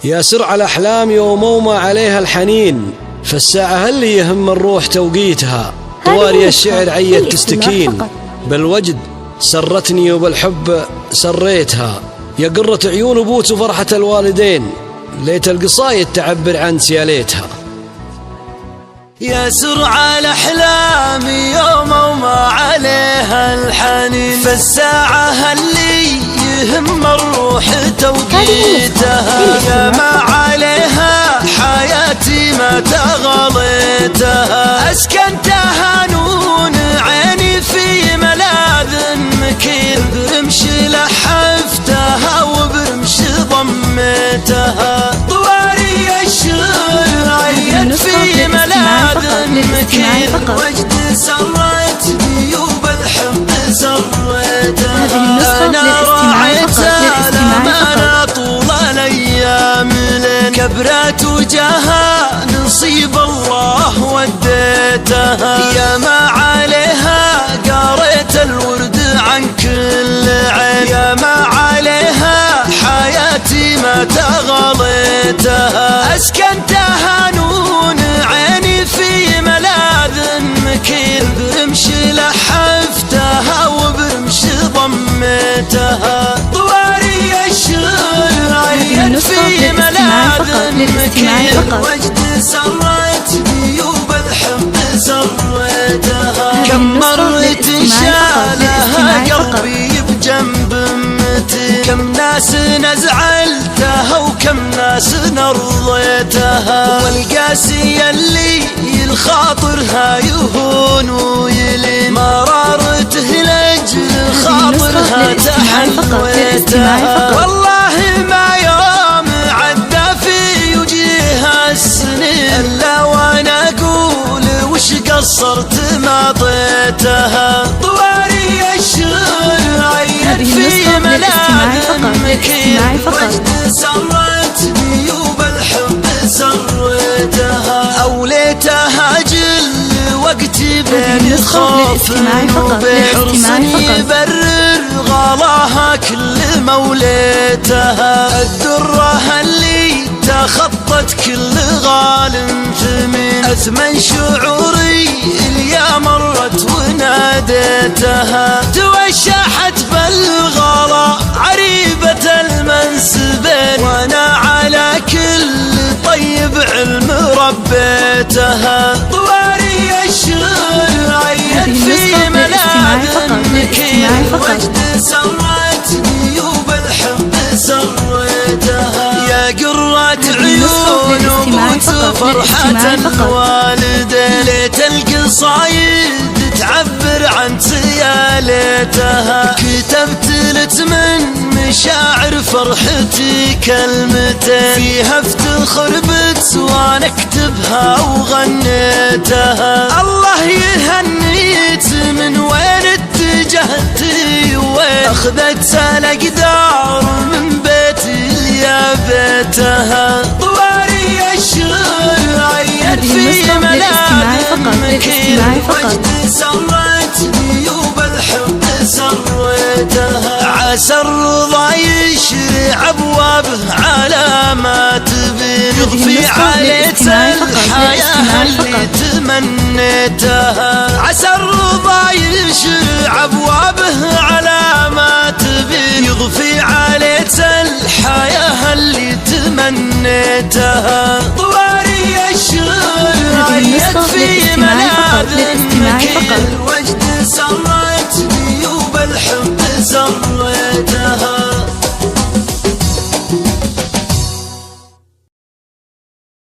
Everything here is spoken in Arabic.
يا سرع الأحلام يومومة عليها الحنين، فالساعة هل يهم الروح توقيتها. طواري الشعر عيت تستكين، بالوجد سرتني وبالحب سريتها. يا قرة عيون أبوت وفرحة الوالدين، ليت القصايد تعبر عن سياليتها. يا سرع الأحلام يومومة عليها الحنين، فالساعة اللي يهم الروح توقيتها. يا ما عليها حياتي ما تغليتها، أسكنتها نون عيني في ملاذ مكين، برمش لحفتها وبرمش ضميتها. طواري الشعر عيت في ملاذ مكين، وجد سرتني وبالحب سريتها. أنا راعيتها لما طول الأيام لين كبرت وجاها نصيب الله وديتها. يا ما عليها قريت الورد عن كل عين، يا ما عليها حياتي ما تغليتها، أسكنتها نون عيني في ملاذ مكين، برمش لحفتها وبرمش ضميتها. طواري الشعر عيت في ملاذ مكين، وجد سرتني وبالحب سريتها. كم مرت شالها قلبي بجنب متين، كم ناس نزعلتها وكم ناس نرضيتها. والقاسية اللي الخاطرها يهون ويلين، مرارته لأجل خاطرها تحليتها. والله ما يوم عدى في وجيها السنين إلا وانا اقول وش قصرت ما طيتها. طواري الشعر عيت في ملاذ مكين، وجد سرتني وبالحب سريتها. أوليتها جل وقتي بين خوف وبين حرص يبرر غلاها كل موليتها. الدرة اللي تخطت كل غالم ثمين، أثمن شعوري اليا مرت وناديتها. توشحت بالغلا عريبة المنسبين، وانا على كل طيب علم ربيتها. طواري الشعر عيت في ملاذ مكين، وجد سرتني وبالحب سريتها. يا قرة عيون وبوت فرحة الوالدين، ليت القصايد تعبر عن سياليتها. كتبت لت من مشاعر فرحتي كلمتين، فيها افتخر بت وانا اكتبها وغنيتها. الله يهنيت من وين اتجهتي وين، اخذت الاقدار من بيتي يا بيتها. طواري الشعر عيت في ملاذ مكين، وجد سرتني وبالحب سريتها. عسى الرضا يشرع ابوابه على ما تبين، يضفي عليك الحياة اللي تمنيتها. عسى الرضا يشرع ابوابه على ما تبين، يضفي عليك الحياة اللي تمنيتها.